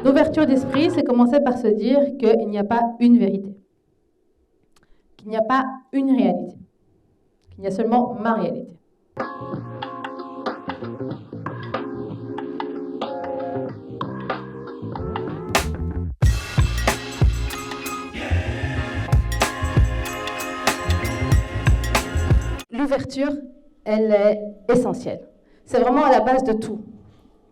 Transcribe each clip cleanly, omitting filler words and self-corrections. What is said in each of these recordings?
L'ouverture d'esprit, c'est commencer par se dire qu'il n'y a pas une vérité, qu'il n'y a pas une réalité, qu'il y a seulement ma réalité. L'ouverture, elle est essentielle. C'est vraiment à la base de tout.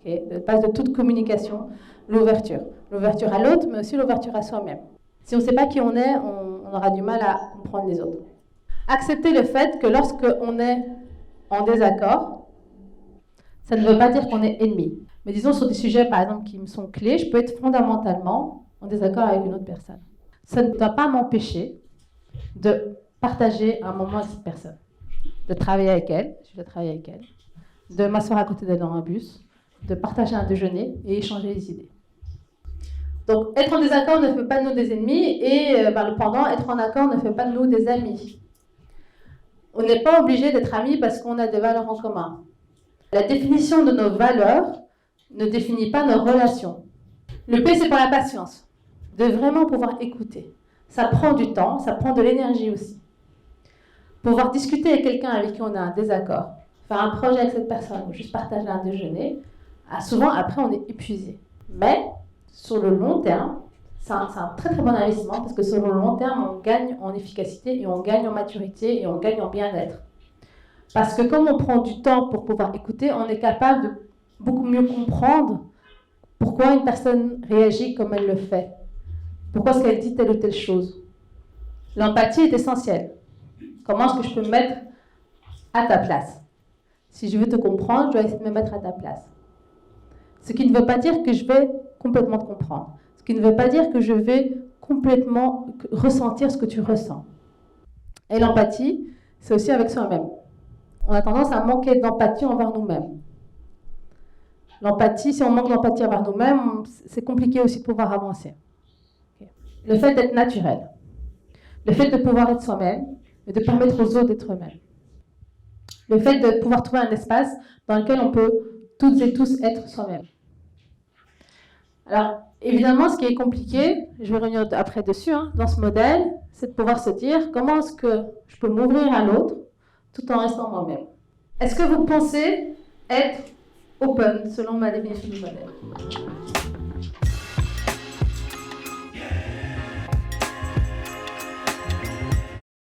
Okay, la base de toute communication, l'ouverture. L'ouverture à l'autre, mais aussi l'ouverture à soi-même. Si on ne sait pas qui on est, on aura du mal à comprendre les autres. Accepter le fait que lorsqu'on est en désaccord, ça ne veut pas dire qu'on est ennemi. Mais disons sur des sujets, par exemple, qui me sont clés, je peux être fondamentalement en désaccord avec une autre personne. Ça ne doit pas m'empêcher de partager un moment avec cette personne, de travailler avec elle, je dois travailler avec elle, de m'asseoir à côté d'elle dans un bus, de partager un déjeuner et échanger les idées. Donc, être en désaccord ne fait pas de nous des ennemis et pendant, être en accord ne fait pas de nous des amis. On n'est pas obligé d'être amis parce qu'on a des valeurs en commun. La définition de nos valeurs ne définit pas nos relations. Le P, c'est pour la patience, de vraiment pouvoir écouter. Ça prend du temps, ça prend de l'énergie aussi. Pouvoir discuter avec quelqu'un avec qui on a un désaccord, faire un projet avec cette personne ou juste partager un déjeuner, souvent après on est épuisé. Mais sur le long terme, c'est un très très bon investissement parce que sur le long terme, on gagne en efficacité et on gagne en maturité et on gagne en bien-être. Parce que comme on prend du temps pour pouvoir écouter, on est capable de beaucoup mieux comprendre pourquoi une personne réagit comme elle le fait. Pourquoi est-ce qu'elle dit telle ou telle chose. L'empathie est essentielle. Comment est-ce que je peux me mettre à ta place? Si je veux te comprendre, je dois essayer de me mettre à ta place. Ce qui ne veut pas dire que je vais complètement te comprendre. Ce qui ne veut pas dire que je vais complètement ressentir ce que tu ressens. Et l'empathie, c'est aussi avec soi-même. On a tendance à manquer d'empathie envers nous-mêmes. L'empathie, si on manque d'empathie envers nous-mêmes, c'est compliqué aussi de pouvoir avancer. Le fait d'être naturel, le fait de pouvoir être soi-même et de permettre aux autres d'être eux-mêmes. Le fait de pouvoir trouver un espace dans lequel on peut toutes et tous être soi-même. Alors, évidemment, ce qui est compliqué, je vais revenir après dessus, dans ce modèle, c'est de pouvoir se dire comment est-ce que je peux m'ouvrir à l'autre tout en restant moi-même. Est-ce que vous pensez être open selon ma définition du modèle ?